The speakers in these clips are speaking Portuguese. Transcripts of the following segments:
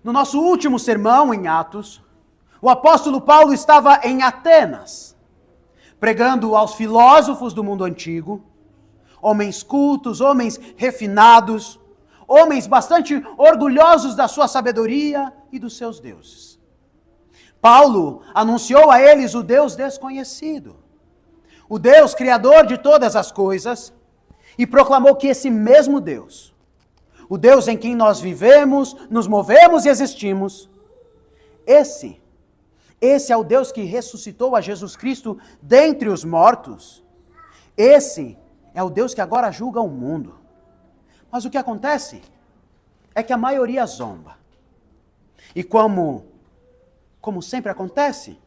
No nosso último sermão em Atos, o apóstolo Paulo estava em Atenas, pregando aos filósofos do mundo antigo, homens cultos, homens refinados, homens bastante orgulhosos da sua sabedoria e dos seus deuses. Paulo anunciou a eles o Deus desconhecido, o Deus criador de todas as coisas, e proclamou que esse mesmo Deus, o Deus em quem nós vivemos, nos movemos e existimos, esse é o Deus que ressuscitou a Jesus Cristo dentre os mortos. Esse é o Deus que agora julga o mundo. Mas o que acontece é que a maioria zomba. E como sempre acontece,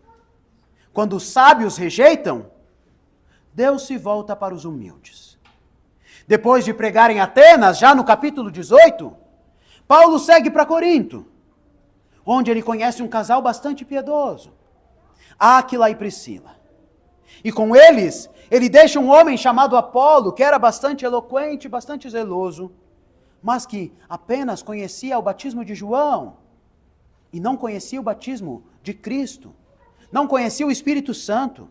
quando os sábios rejeitam, Deus se volta para os humildes. Depois de pregar em Atenas, já no capítulo 18, Paulo segue para Corinto, onde ele conhece um casal bastante piedoso, Áquila e Priscila. E com eles, ele deixa um homem chamado Apolo, que era bastante eloquente, bastante zeloso, mas que apenas conhecia o batismo de João, e não conhecia o batismo de Cristo, não conhecia o Espírito Santo.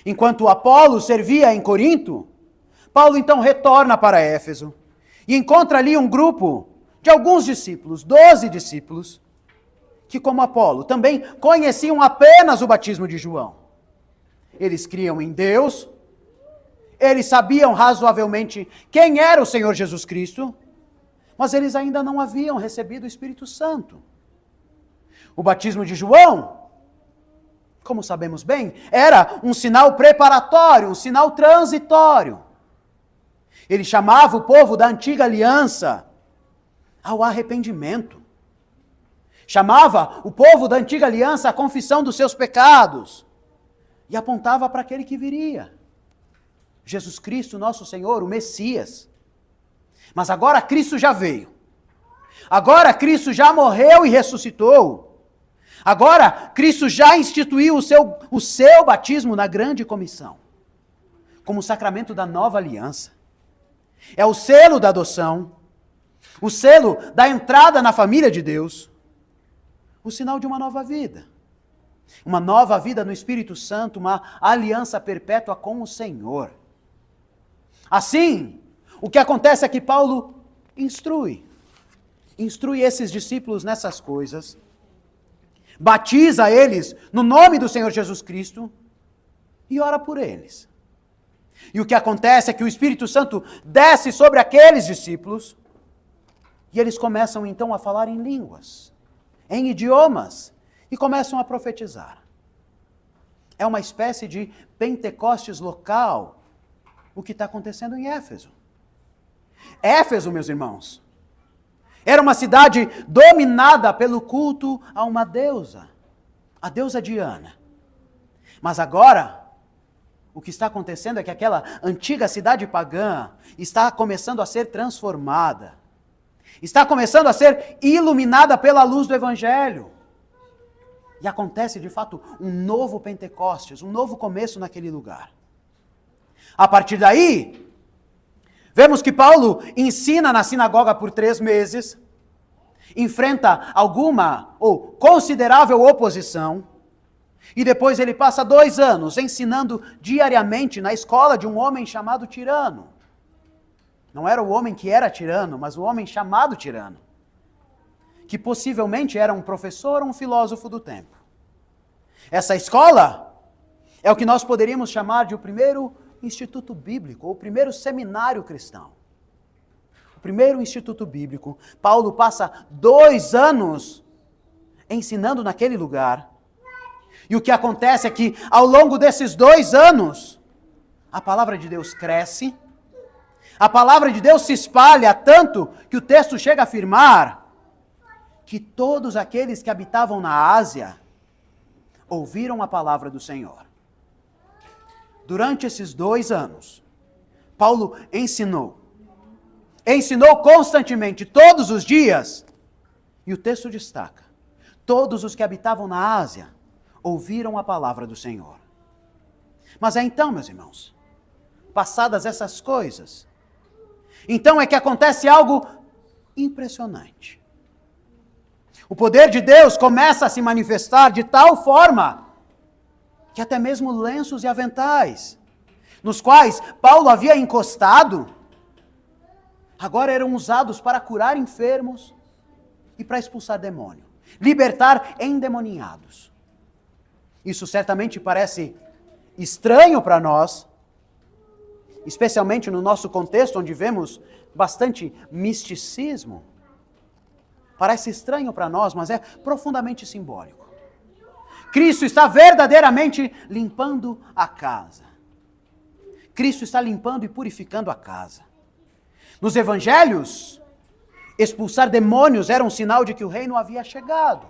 Enquanto Apolo servia em Corinto, Paulo então retorna para Éfeso e encontra ali um grupo de alguns discípulos, 12 discípulos, que como Apolo também conheciam apenas o batismo de João. Eles criam em Deus, eles sabiam razoavelmente quem era o Senhor Jesus Cristo, mas eles ainda não haviam recebido o Espírito Santo. O batismo de João, como sabemos bem, era um sinal preparatório, um sinal transitório. Ele chamava o povo da antiga aliança ao arrependimento. Chamava o povo da antiga aliança à confissão dos seus pecados. E apontava para aquele que viria. Jesus Cristo, nosso Senhor, o Messias. Mas agora Cristo já veio. Agora Cristo já morreu e ressuscitou. Agora Cristo já instituiu o seu batismo na grande comissão, como sacramento da nova aliança. É o selo da adoção, o selo da entrada na família de Deus, o sinal de uma nova vida. Uma nova vida no Espírito Santo, uma aliança perpétua com o Senhor. Assim, o que acontece é que Paulo instrui esses discípulos nessas coisas, batiza eles no nome do Senhor Jesus Cristo e ora por eles. E o que acontece é que o Espírito Santo desce sobre aqueles discípulos e eles começam então a falar em línguas, em idiomas, e começam a profetizar. É uma espécie de Pentecostes local, o que está acontecendo em Éfeso. Éfeso, meus irmãos, era uma cidade dominada pelo culto a uma deusa, a deusa Diana. Mas agora, o que está acontecendo é que aquela antiga cidade pagã está começando a ser transformada. Está começando a ser iluminada pela luz do Evangelho. E acontece, de fato, um novo Pentecostes, um novo começo naquele lugar. A partir daí, vemos que Paulo ensina na sinagoga por 3 meses, enfrenta alguma ou considerável oposição, e depois ele passa 2 anos ensinando diariamente na escola de um homem chamado Tirano. Não era o homem que era tirano, mas o homem chamado Tirano, que possivelmente era um professor ou um filósofo do tempo. Essa escola é o que nós poderíamos chamar de o primeiro instituto bíblico, ou o primeiro seminário cristão. O primeiro instituto bíblico. Paulo passa 2 anos ensinando naquele lugar. E o que acontece é que, ao longo desses 2 anos, a palavra de Deus cresce, a palavra de Deus se espalha tanto que o texto chega a afirmar que todos aqueles que habitavam na Ásia ouviram a palavra do Senhor. Durante esses 2 anos, Paulo ensinou constantemente, todos os dias, e o texto destaca, todos os que habitavam na Ásia ouviram a palavra do Senhor. Mas é então, meus irmãos, passadas essas coisas, então é que acontece algo impressionante. O poder de Deus começa a se manifestar de tal forma que até mesmo lenços e aventais, nos quais Paulo havia encostado, agora eram usados para curar enfermos e para expulsar demônio, libertar endemoniados. Isso certamente parece estranho para nós, especialmente no nosso contexto, onde vemos bastante misticismo. Parece estranho para nós, mas é profundamente simbólico. Cristo está verdadeiramente limpando a casa. Cristo está limpando e purificando a casa. Nos evangelhos, expulsar demônios era um sinal de que o reino havia chegado.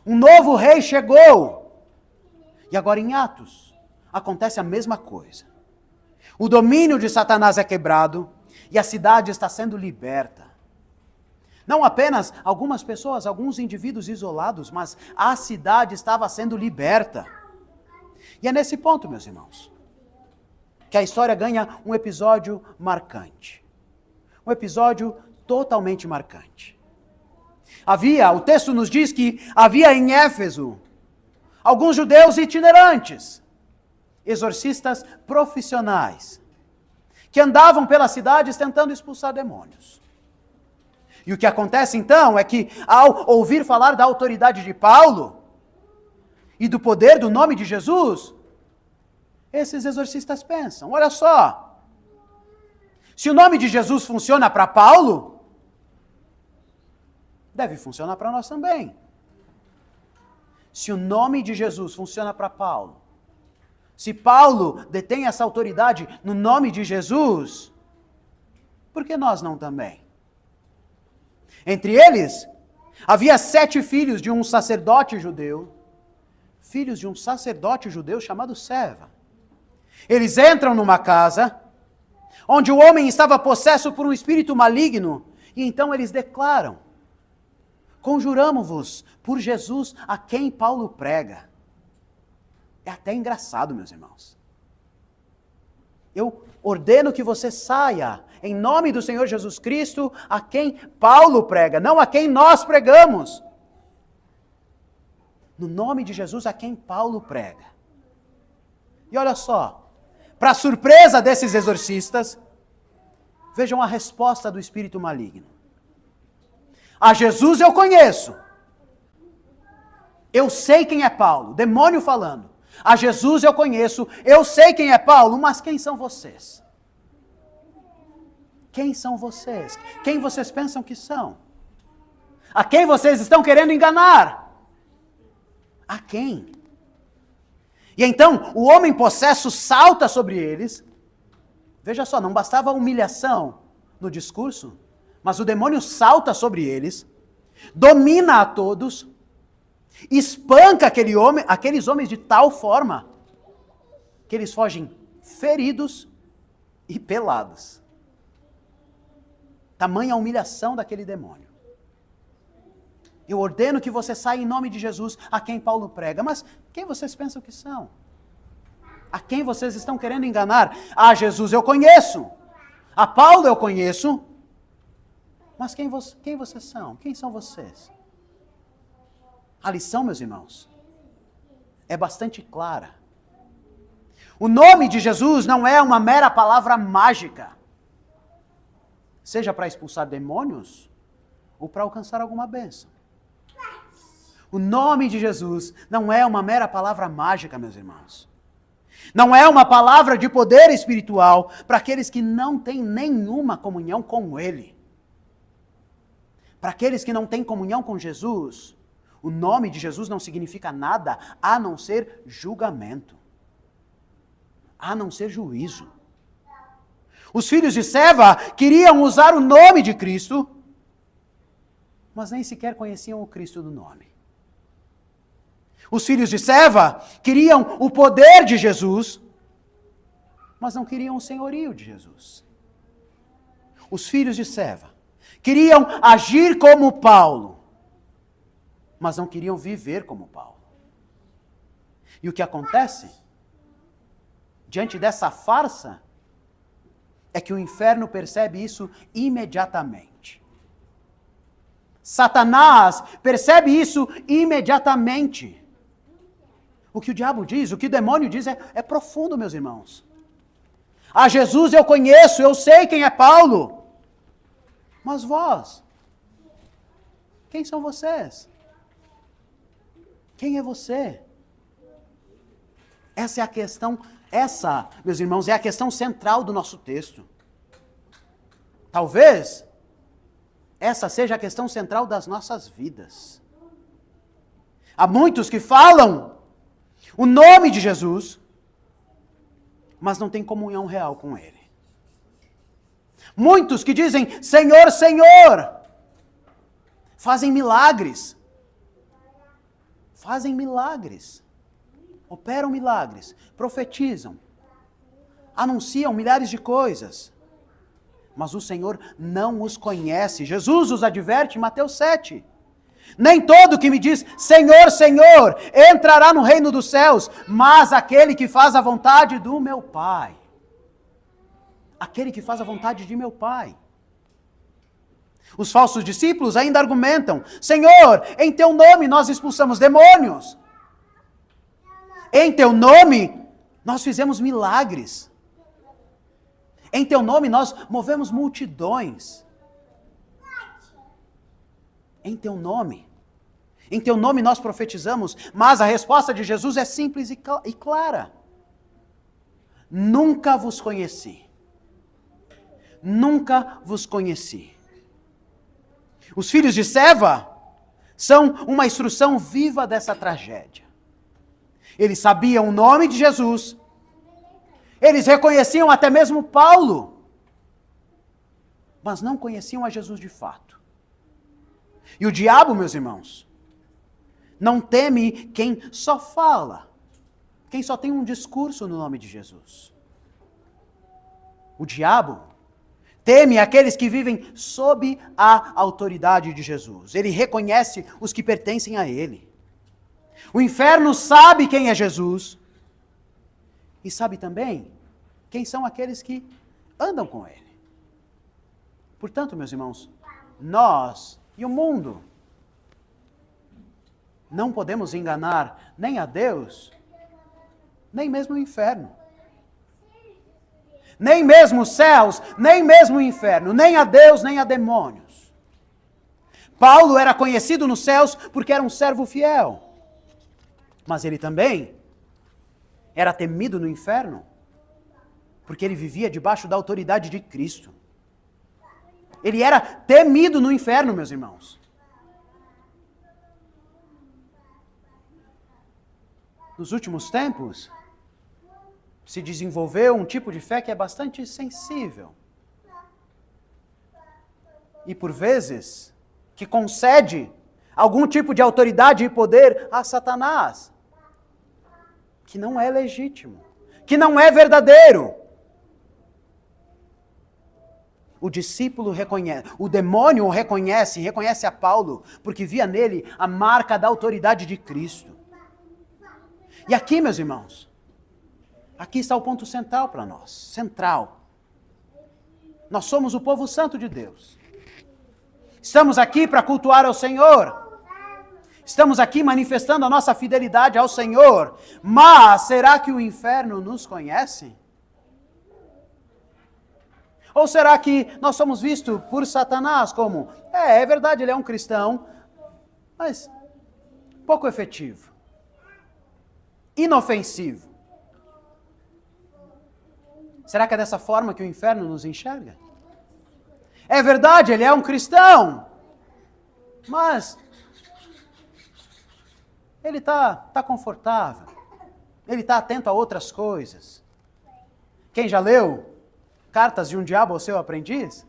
Um novo rei chegou. E agora em Atos, acontece a mesma coisa. O domínio de Satanás é quebrado e a cidade está sendo liberta. Não apenas algumas pessoas, alguns indivíduos isolados, mas a cidade estava sendo liberta. E é nesse ponto, meus irmãos, que a história ganha um episódio marcante. Um episódio totalmente marcante. O texto nos diz que havia em Éfeso alguns judeus itinerantes, exorcistas profissionais, que andavam pelas cidades tentando expulsar demônios. E o que acontece então é que, ao ouvir falar da autoridade de Paulo e do poder do nome de Jesus, esses exorcistas pensam: olha só, se o nome de Jesus funciona para Paulo, deve funcionar para nós também. Se o nome de Jesus funciona para Paulo, se Paulo detém essa autoridade no nome de Jesus, por que nós não também? Entre eles, havia 7 filhos de um sacerdote judeu, chamado Seva. Eles entram numa casa, onde o homem estava possesso por um espírito maligno, e então eles declaram: conjuramo-vos por Jesus a quem Paulo prega. É até engraçado, meus irmãos. Eu ordeno que você saia em nome do Senhor Jesus Cristo, a quem Paulo prega, não a quem nós pregamos. No nome de Jesus, a quem Paulo prega. E olha só, para surpresa desses exorcistas, vejam a resposta do espírito maligno. A Jesus eu conheço. Eu sei quem é Paulo, demônio falando. A Jesus eu conheço, eu sei quem é Paulo, mas quem são vocês? Quem são vocês? Quem vocês pensam que são? A quem vocês estão querendo enganar? A quem? E então o homem possesso salta sobre eles. Veja só, não bastava a humilhação no discurso, mas o demônio salta sobre eles, domina a todos, espanca aqueles homens de tal forma que eles fogem feridos e pelados. Tamanha a humilhação daquele demônio. Eu ordeno que você saia em nome de Jesus, a quem Paulo prega. Mas quem vocês pensam que são? A quem vocês estão querendo enganar? A Jesus eu conheço. A Paulo eu conheço. Mas quem vocês são? Quem são vocês? A lição, meus irmãos, é bastante clara. O nome de Jesus não é uma mera palavra mágica, seja para expulsar demônios ou para alcançar alguma bênção. O nome de Jesus não é uma mera palavra mágica, meus irmãos. Não é uma palavra de poder espiritual para aqueles que não têm nenhuma comunhão com Ele. Para aqueles que não têm comunhão com Jesus, o nome de Jesus não significa nada a não ser julgamento, a não ser juízo. Os filhos de Seva queriam usar o nome de Cristo, mas nem sequer conheciam o Cristo do nome. Os filhos de Seva queriam o poder de Jesus, mas não queriam o senhorio de Jesus. Os filhos de Seva queriam agir como Paulo, mas não queriam viver como Paulo. E o que acontece? Diante dessa farsa, é que o inferno percebe isso imediatamente. Satanás percebe isso imediatamente. O que o diabo diz, o que o demônio diz é profundo, meus irmãos. A Jesus eu conheço, eu sei quem é Paulo. Mas vós, quem são vocês? Quem é você? Essa é a questão, meus irmãos, é a questão central do nosso texto. Talvez essa seja a questão central das nossas vidas. Há muitos que falam o nome de Jesus, mas não têm comunhão real com Ele. Muitos que dizem, Senhor, Senhor, fazem milagres, operam milagres, profetizam, anunciam milhares de coisas, mas o Senhor não os conhece. Jesus os adverte em Mateus 7. Nem todo que me diz, Senhor, Senhor, entrará no reino dos céus, mas aquele que faz a vontade do meu Pai. Aquele que faz a vontade de meu Pai. Os falsos discípulos ainda argumentam, Senhor, em teu nome nós expulsamos demônios. Em teu nome nós fizemos milagres. Em teu nome nós movemos multidões. Em teu nome nós profetizamos, mas a resposta de Jesus é simples e clara. Nunca vos conheci. Nunca vos conheci. Os filhos de Seva são uma instrução viva dessa tragédia. Eles sabiam o nome de Jesus. Eles reconheciam até mesmo Paulo. Mas não conheciam a Jesus de fato. E o diabo, meus irmãos, não teme quem só fala, quem só tem um discurso no nome de Jesus. O diabo teme aqueles que vivem sob a autoridade de Jesus. Ele reconhece os que pertencem a ele. O inferno sabe quem é Jesus e sabe também quem são aqueles que andam com ele. Portanto, meus irmãos, nós e o mundo não podemos enganar nem a Deus, nem mesmo o inferno. Nem mesmo os céus, nem mesmo o inferno, nem a Deus, nem a demônios. Paulo era conhecido nos céus porque era um servo fiel. Mas ele também era temido no inferno, porque ele vivia debaixo da autoridade de Cristo. Ele era temido no inferno, meus irmãos. Nos últimos tempos, se desenvolveu um tipo de fé que é bastante sensível. E por vezes, que concede algum tipo de autoridade e poder a Satanás, que não é legítimo, que não é verdadeiro. O discípulo reconhece, o demônio o reconhece a Paulo, porque via nele a marca da autoridade de Cristo. E aqui, meus irmãos, aqui está o ponto central para nós. Central. Nós somos o povo santo de Deus. Estamos aqui para cultuar ao Senhor. Estamos aqui manifestando a nossa fidelidade ao Senhor. Mas será que o inferno nos conhece? Ou será que nós somos vistos por Satanás como, é verdade, ele é um cristão, mas pouco efetivo, inofensivo. Será que é dessa forma que o inferno nos enxerga? É verdade, ele é um cristão, mas ele está confortável, ele está atento a outras coisas. Quem já leu Cartas de um Diabo ao Seu Aprendiz?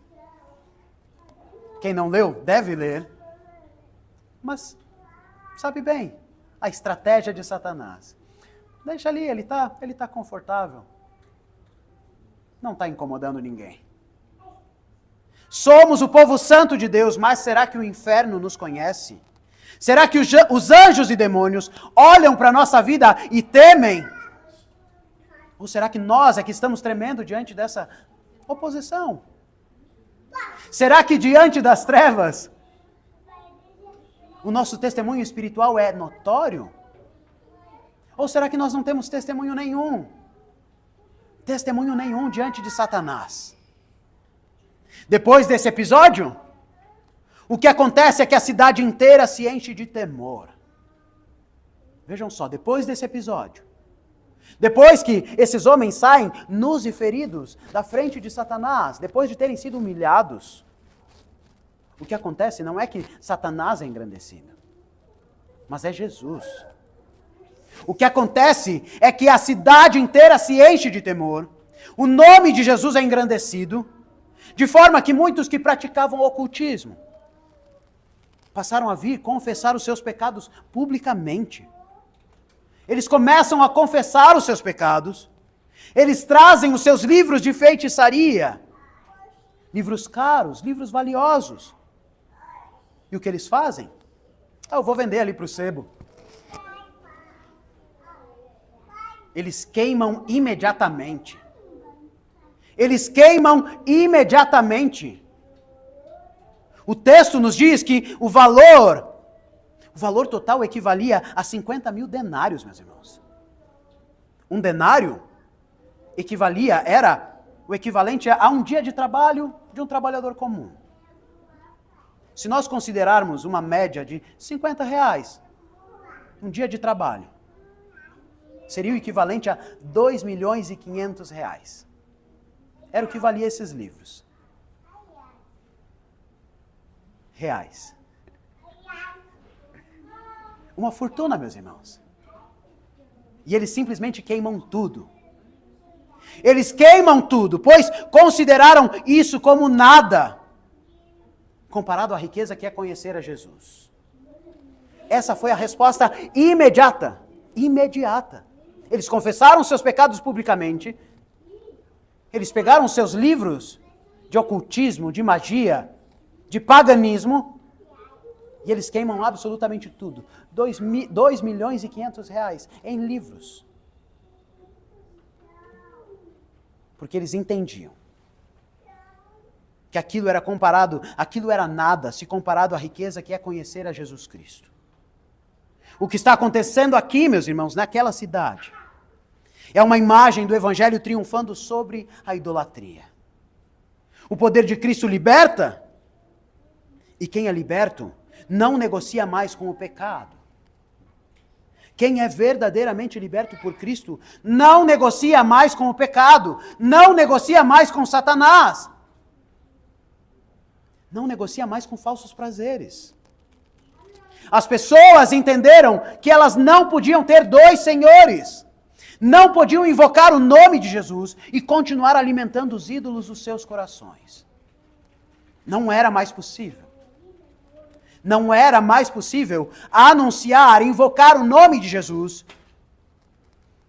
Quem não leu, deve ler. Mas sabe bem a estratégia de Satanás. Deixa ali, ele está confortável. Não está incomodando ninguém. Somos o povo santo de Deus, mas será que o inferno nos conhece? Será que os anjos e demônios olham para a nossa vida e temem? Ou será que nós é que estamos tremendo diante dessa oposição? Será que diante das trevas O nosso testemunho espiritual é notório? Ou será que nós não temos testemunho nenhum? Testemunho nenhum diante de Satanás. Depois desse episódio, o que acontece é que a cidade inteira se enche de temor. Vejam só, depois desse episódio, depois que esses homens saem nus e feridos da frente de Satanás, depois de terem sido humilhados, o que acontece não é que Satanás é engrandecido, mas é Jesus. O que acontece é que a cidade inteira se enche de temor, o nome de Jesus é engrandecido, de forma que muitos que praticavam ocultismo passaram a vir confessar os seus pecados publicamente. Eles começam a confessar os seus pecados, eles trazem os seus livros de feitiçaria, livros caros, livros valiosos. E o que eles fazem? Eu vou vender ali para o sebo. Eles queimam imediatamente. Eles queimam imediatamente. O texto nos diz que o valor total equivalia a 50 mil denários, meus irmãos. Um denário era o equivalente a um dia de trabalho de um trabalhador comum. Se nós considerarmos uma média de R$50, um dia de trabalho, seria o equivalente a R$2.500.000. Era o que valia esses livros. Reais. Uma fortuna, meus irmãos. E eles simplesmente queimam tudo. Eles queimam tudo, pois consideraram isso como nada, comparado à riqueza que é conhecer a Jesus. Essa foi a resposta imediata. Eles confessaram seus pecados publicamente. Eles pegaram seus livros de ocultismo, de magia, de paganismo, e eles queimam absolutamente tudo. R$2.500.000 em livros. Porque eles entendiam que aquilo era nada se comparado à riqueza que é conhecer a Jesus Cristo. O que está acontecendo aqui, meus irmãos, naquela cidade, é uma imagem do Evangelho triunfando sobre a idolatria. O poder de Cristo liberta, e quem é liberto não negocia mais com o pecado. Quem é verdadeiramente liberto por Cristo não negocia mais com o pecado, não negocia mais com Satanás, não negocia mais com falsos prazeres. As pessoas entenderam que elas não podiam ter dois senhores, não podiam invocar o nome de Jesus e continuar alimentando os ídolos dos seus corações. Não era mais possível. Não era mais possível anunciar, invocar o nome de Jesus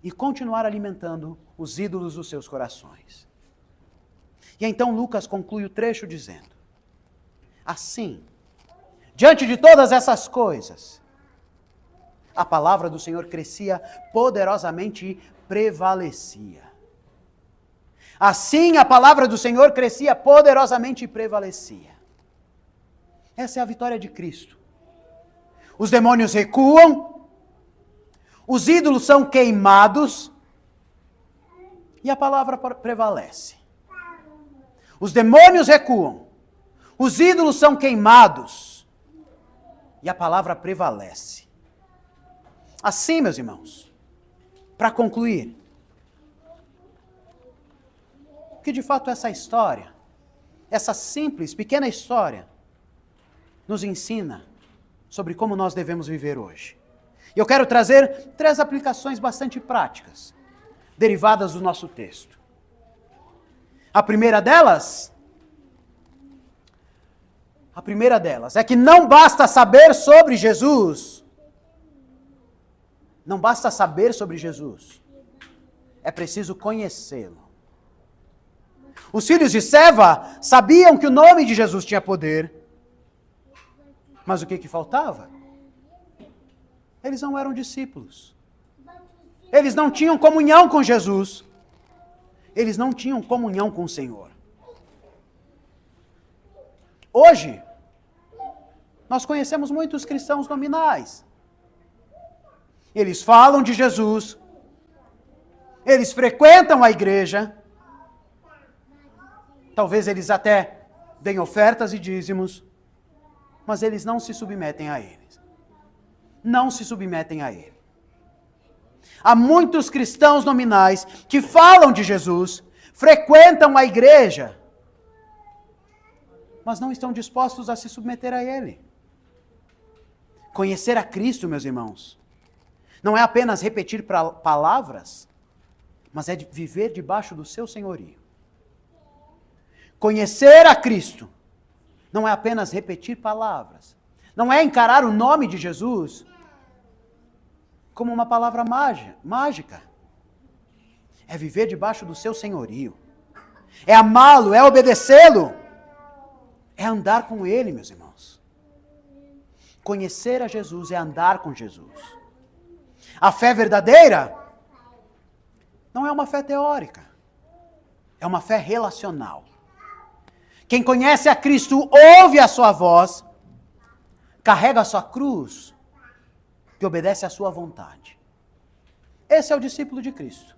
e continuar alimentando os ídolos dos seus corações. E então Lucas conclui o trecho dizendo: assim, diante de todas essas coisas, a palavra do Senhor crescia poderosamente e prevalecia. Assim a palavra do Senhor crescia poderosamente e prevalecia. Essa é a vitória de Cristo. Os demônios recuam, os ídolos são queimados e a palavra prevalece. Os demônios recuam, os ídolos são queimados e a palavra prevalece. Assim, meus irmãos, para concluir, o que de fato essa história, essa simples, pequena história, nos ensina sobre como nós devemos viver hoje. E eu quero trazer 3 aplicações bastante práticas, derivadas do nosso texto. A primeira delas é que não basta saber sobre Jesus. Não basta saber sobre Jesus. É preciso conhecê-lo. Os filhos de Seva sabiam que o nome de Jesus tinha poder. Mas o que faltava? Eles não eram discípulos. Eles não tinham comunhão com Jesus. Eles não tinham comunhão com o Senhor. Hoje, Nós conhecemos muitos cristãos nominais. Eles falam de Jesus, eles frequentam a igreja, talvez eles até deem ofertas e dízimos, mas eles não se submetem a eles. Não se submetem a ele. Há muitos cristãos nominais que falam de Jesus, frequentam a igreja, mas não estão dispostos a se submeter a ele. Conhecer a Cristo, meus irmãos, não é apenas repetir palavras, mas é viver debaixo do seu senhorio. Conhecer a Cristo não é apenas repetir palavras, não é encarar o nome de Jesus como uma palavra mágica. É viver debaixo do seu senhorio. É amá-lo, é obedecê-lo. É andar com ele, meus irmãos. Conhecer a Jesus é andar com Jesus. A fé verdadeira não é uma fé teórica. É uma fé relacional. Quem conhece a Cristo ouve a sua voz, carrega a sua cruz e obedece à sua vontade. Esse é o discípulo de Cristo.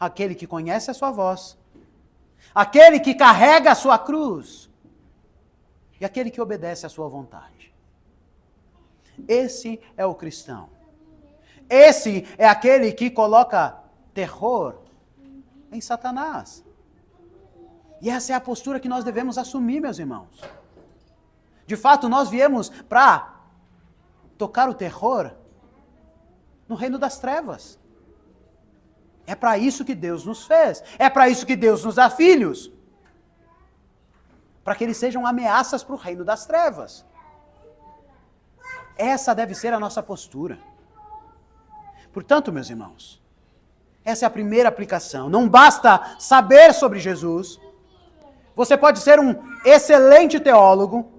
Aquele que conhece a sua voz, aquele que carrega a sua cruz e aquele que obedece à sua vontade. Esse é o cristão. Esse é aquele que coloca terror em Satanás. E essa é a postura que nós devemos assumir, meus irmãos. De fato, nós viemos para tocar o terror no reino das trevas. É para isso que Deus nos fez. É para isso que Deus nos dá filhos. Para que eles sejam ameaças para o reino das trevas. Essa deve ser a nossa postura. Portanto, meus irmãos, essa é a primeira aplicação. Não basta saber sobre Jesus. Você pode ser um excelente teólogo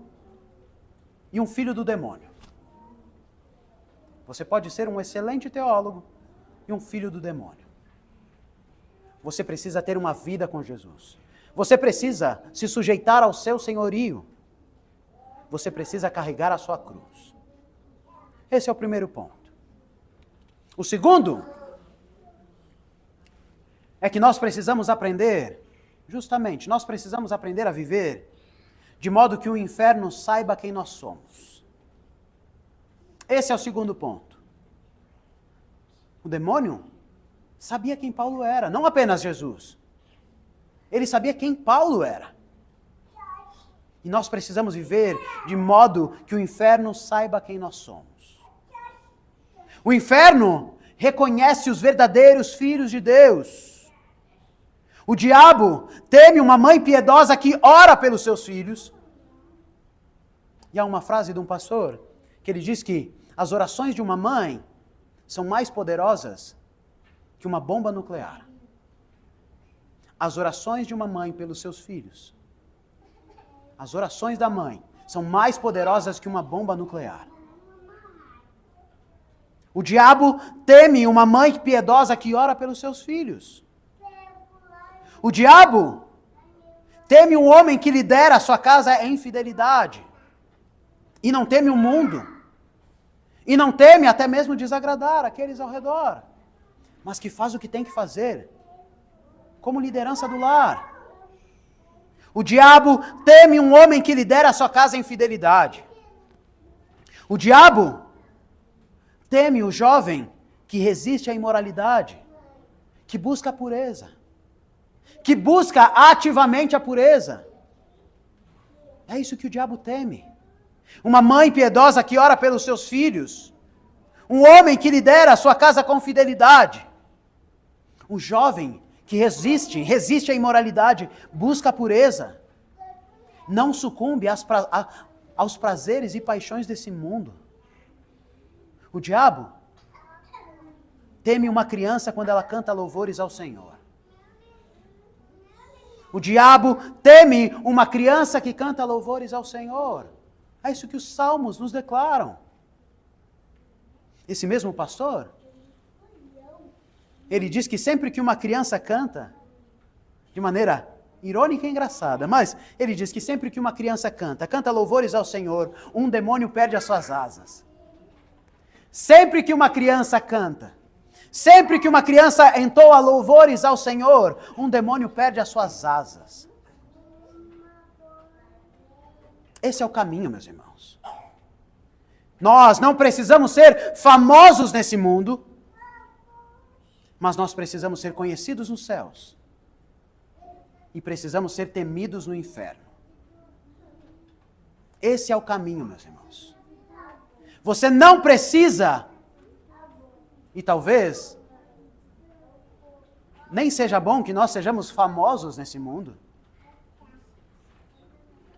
e um filho do demônio. Você pode ser um excelente teólogo e um filho do demônio. Você precisa ter uma vida com Jesus. Você precisa se sujeitar ao seu senhorio. Você precisa carregar a sua cruz. Esse é o primeiro ponto. O segundo é que nós precisamos aprender, justamente, nós precisamos aprender a viver de modo que o inferno saiba quem nós somos. Esse é o segundo ponto. O demônio sabia quem Paulo era, não apenas Jesus. Ele sabia quem Paulo era. E nós precisamos viver de modo que o inferno saiba quem nós somos. O inferno reconhece os verdadeiros filhos de Deus. O diabo teme uma mãe piedosa que ora pelos seus filhos. E há uma frase de um pastor que ele diz que as orações de uma mãe são mais poderosas que uma bomba nuclear. As orações de uma mãe pelos seus filhos, as orações da mãe são mais poderosas que uma bomba nuclear. O diabo teme uma mãe piedosa que ora pelos seus filhos. O diabo teme um homem que lidera a sua casa em fidelidade. E não teme o mundo. E não teme até mesmo desagradar aqueles ao redor. Mas que faz o que tem que fazer, como liderança do lar. O diabo teme um homem que lidera a sua casa em fidelidade. O diabo teme o jovem que resiste à imoralidade, que busca a pureza, que busca ativamente a pureza. É isso que o diabo teme. Uma mãe piedosa que ora pelos seus filhos, um homem que lidera a sua casa com fidelidade, um jovem que resiste à imoralidade, busca a pureza, não sucumbe aos prazeres e paixões desse mundo. O diabo teme uma criança quando ela canta louvores ao Senhor. O diabo teme uma criança que canta louvores ao Senhor. É isso que os salmos nos declaram. Esse mesmo pastor, ele diz que sempre que uma criança canta de maneira irônica e engraçada, mas ele diz que sempre que uma criança canta louvores ao Senhor, um demônio perde as suas asas. Sempre que uma criança canta, sempre que uma criança entoa louvores ao Senhor, um demônio perde as suas asas. Esse é o caminho, meus irmãos. Nós não precisamos ser famosos nesse mundo, mas nós precisamos ser conhecidos nos céus. E precisamos ser temidos no inferno. Esse é o caminho, meus irmãos. Você não precisa, e talvez nem seja bom que nós sejamos famosos nesse mundo,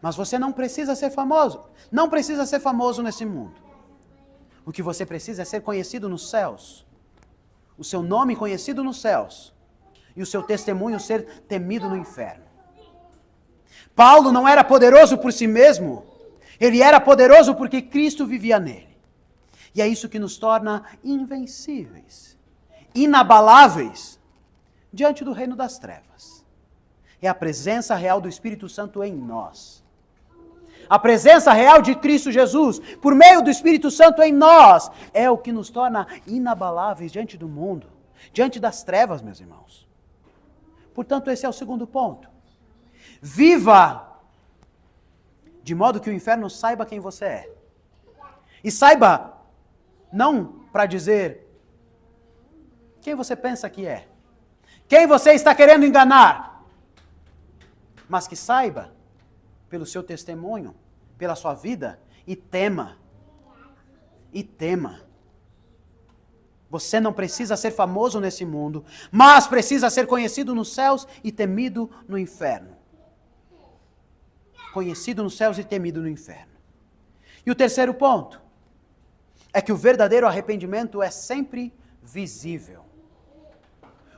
mas você não precisa ser famoso. Não precisa ser famoso nesse mundo. O que você precisa é ser conhecido nos céus. O seu nome conhecido nos céus. E o seu testemunho ser temido no inferno. Paulo não era poderoso por si mesmo. Ele era poderoso porque Cristo vivia nele. E é isso que nos torna invencíveis, inabaláveis, diante do reino das trevas. É a presença real do Espírito Santo em nós. A presença real de Cristo Jesus, por meio do Espírito Santo em nós, é o que nos torna inabaláveis diante do mundo, diante das trevas, meus irmãos. Portanto, esse é o segundo ponto. Viva de modo que o inferno saiba quem você é. E saiba, não para dizer quem você pensa que é, quem você está querendo enganar, mas que saiba pelo seu testemunho, pela sua vida, e tema. E tema. Você não precisa ser famoso nesse mundo, mas precisa ser conhecido nos céus e temido no inferno. Conhecido nos céus e temido no inferno. E o terceiro ponto é que o verdadeiro arrependimento é sempre visível.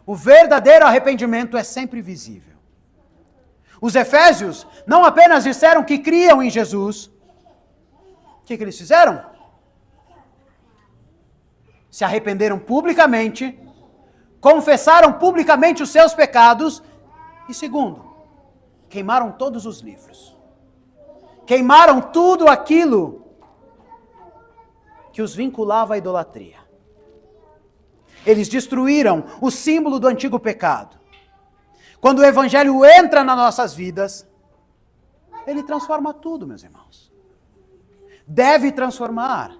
O verdadeiro arrependimento é sempre visível. Os efésios não apenas disseram que criam em Jesus. O que eles fizeram? Se arrependeram publicamente, confessaram publicamente os seus pecados e, segundo, queimaram todos os livros. Queimaram tudo aquilo que os vinculava à idolatria. Eles destruíram o símbolo do antigo pecado. Quando o Evangelho entra nas nossas vidas, ele transforma tudo, meus irmãos. Deve transformar.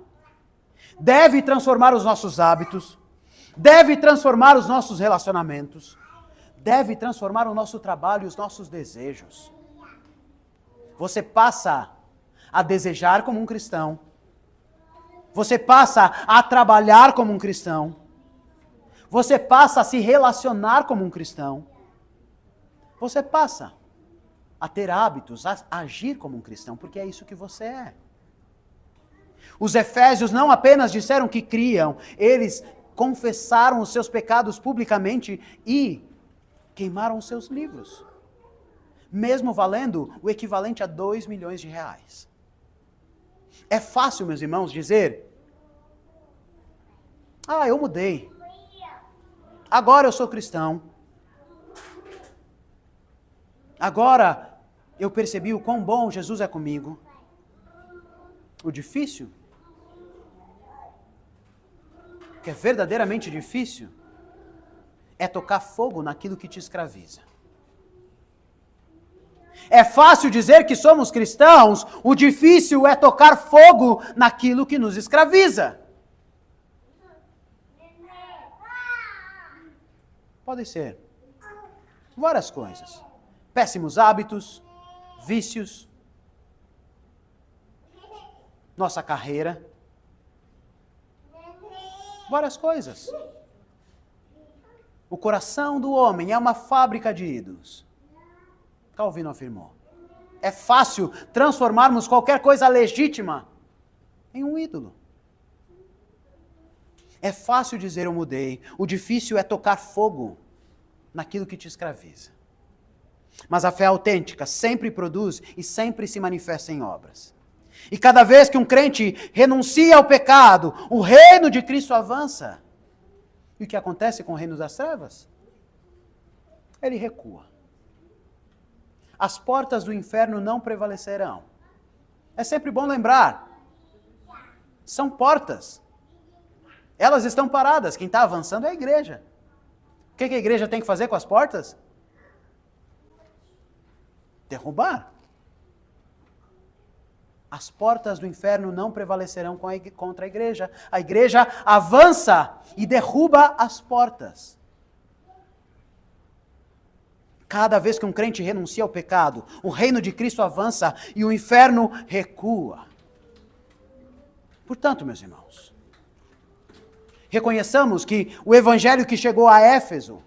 Deve transformar os nossos hábitos. Deve transformar os nossos relacionamentos. Deve transformar o nosso trabalho e os nossos desejos. Você passa a desejar como um cristão. Você passa a trabalhar como um cristão. Você passa a se relacionar como um cristão. Você passa a ter hábitos, a agir como um cristão, porque é isso que você é. Os efésios não apenas disseram que criam, eles confessaram os seus pecados publicamente e queimaram os seus livros. Mesmo valendo o equivalente a 2 milhões de reais. É fácil, meus irmãos, dizer: eu mudei. Agora eu sou cristão. Agora eu percebi o quão bom Jesus é comigo. O difícil, que é verdadeiramente difícil, é tocar fogo naquilo que te escraviza. É fácil dizer que somos cristãos, o difícil é tocar fogo naquilo que nos escraviza. Pode ser várias coisas. Péssimos hábitos, vícios, nossa carreira, várias coisas. O coração do homem é uma fábrica de ídolos. Calvino afirmou. É fácil transformarmos qualquer coisa legítima em um ídolo. É fácil dizer eu mudei. O difícil é tocar fogo naquilo que te escraviza. Mas a fé autêntica sempre produz e sempre se manifesta em obras. E cada vez que um crente renuncia ao pecado, o reino de Cristo avança. E o que acontece com o reino das trevas? Ele recua. as portas do inferno não prevalecerão. É sempre bom lembrar. São portas. Elas estão paradas. Quem está avançando é a igreja. O que a igreja tem que fazer com as portas? Derrubar. As portas do inferno não prevalecerão contra a igreja. A igreja avança e derruba as portas. Cada vez que um crente renuncia ao pecado, o reino de Cristo avança e o inferno recua. Portanto, meus irmãos, reconheçamos que o evangelho que chegou a Éfeso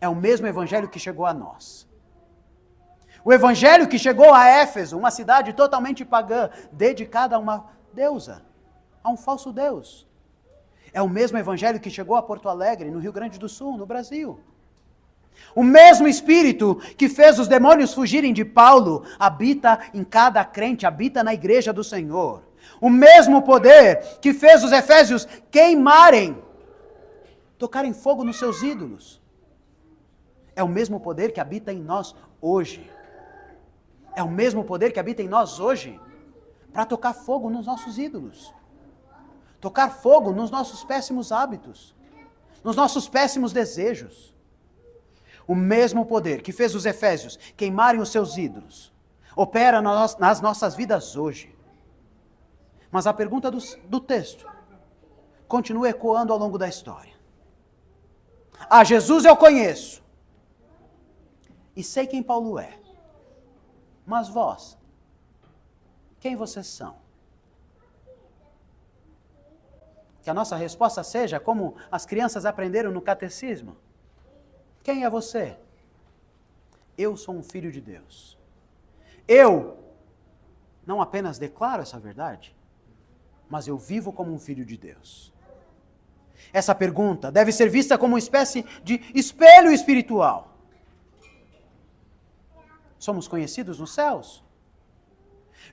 é o mesmo evangelho que chegou a nós. O evangelho que chegou a Éfeso, uma cidade totalmente pagã, dedicada a uma deusa, a um falso deus. É o mesmo evangelho que chegou a Porto Alegre, no Rio Grande do Sul, no Brasil. O mesmo Espírito que fez os demônios fugirem de Paulo habita em cada crente, habita na igreja do Senhor. O mesmo poder que fez os efésios queimarem, tocarem fogo nos seus ídolos. É o mesmo poder que habita em nós hoje. É o mesmo poder que habita em nós hoje para tocar fogo nos nossos ídolos. Tocar fogo nos nossos péssimos hábitos, nos nossos péssimos desejos. O mesmo poder que fez os efésios queimarem os seus ídolos opera nas nossas vidas hoje. Mas a pergunta do texto continua ecoando ao longo da história. A Jesus eu conheço e sei quem Paulo é. Mas vós, quem vocês são? Que a nossa resposta seja como as crianças aprenderam no catecismo. Quem é você? Eu sou um filho de Deus. Eu não apenas declaro essa verdade, mas eu vivo como um filho de Deus. Essa pergunta deve ser vista como uma espécie de espelho espiritual. Somos conhecidos nos céus.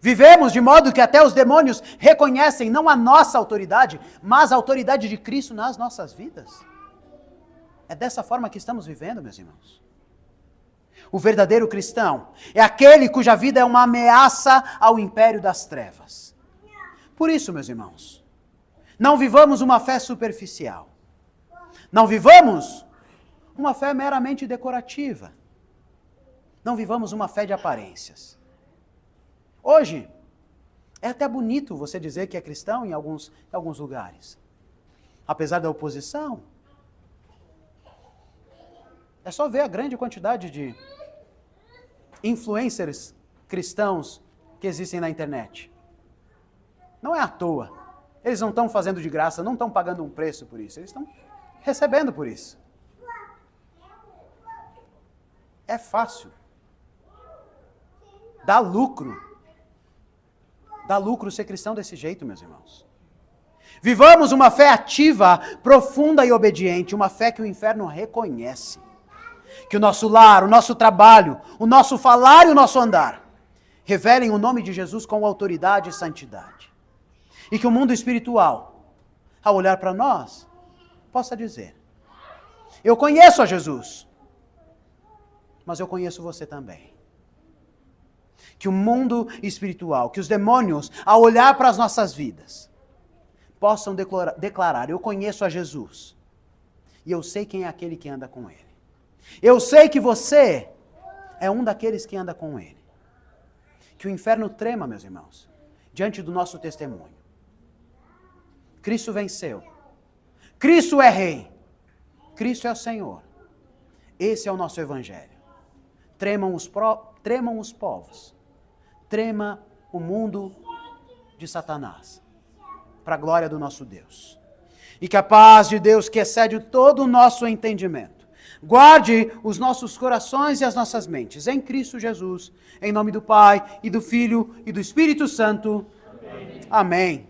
Vivemos de modo que até os demônios reconhecem não a nossa autoridade, mas a autoridade de Cristo nas nossas vidas. É dessa forma que estamos vivendo, meus irmãos. O verdadeiro cristão é aquele cuja vida é uma ameaça ao império das trevas. Por isso, meus irmãos, não vivamos uma fé superficial. Não vivamos uma fé meramente decorativa. Não vivamos uma fé de aparências. Hoje, é até bonito você dizer que é cristão em alguns lugares. Apesar da oposição. É só ver a grande quantidade de influencers cristãos que existem na internet. Não é à toa. Eles não estão fazendo de graça, não estão pagando um preço por isso. Eles estão recebendo por isso. É fácil. Dá lucro. Dá lucro ser cristão desse jeito, meus irmãos. Vivamos uma fé ativa, profunda e obediente, uma fé que o inferno reconhece. Que o nosso lar, o nosso trabalho, o nosso falar e o nosso andar revelem o nome de Jesus com autoridade e santidade. E que o mundo espiritual, ao olhar para nós, possa dizer: eu conheço a Jesus, mas eu conheço você também. Que o mundo espiritual, que os demônios, ao olhar para as nossas vidas, possam declarar: eu conheço a Jesus, e eu sei quem é aquele que anda com ele. Eu sei que você é um daqueles que anda com ele. Que o inferno trema, meus irmãos, diante do nosso testemunho. Cristo venceu. Cristo é Rei. Cristo é o Senhor. Esse é o nosso Evangelho. Tremam os povos. Trema o mundo de Satanás. Para a glória do nosso Deus. E que a paz de Deus, que excede todo o nosso entendimento, guarde os nossos corações e as nossas mentes em Cristo Jesus, em nome do Pai, e do Filho, e do Espírito Santo. Amém. Amém.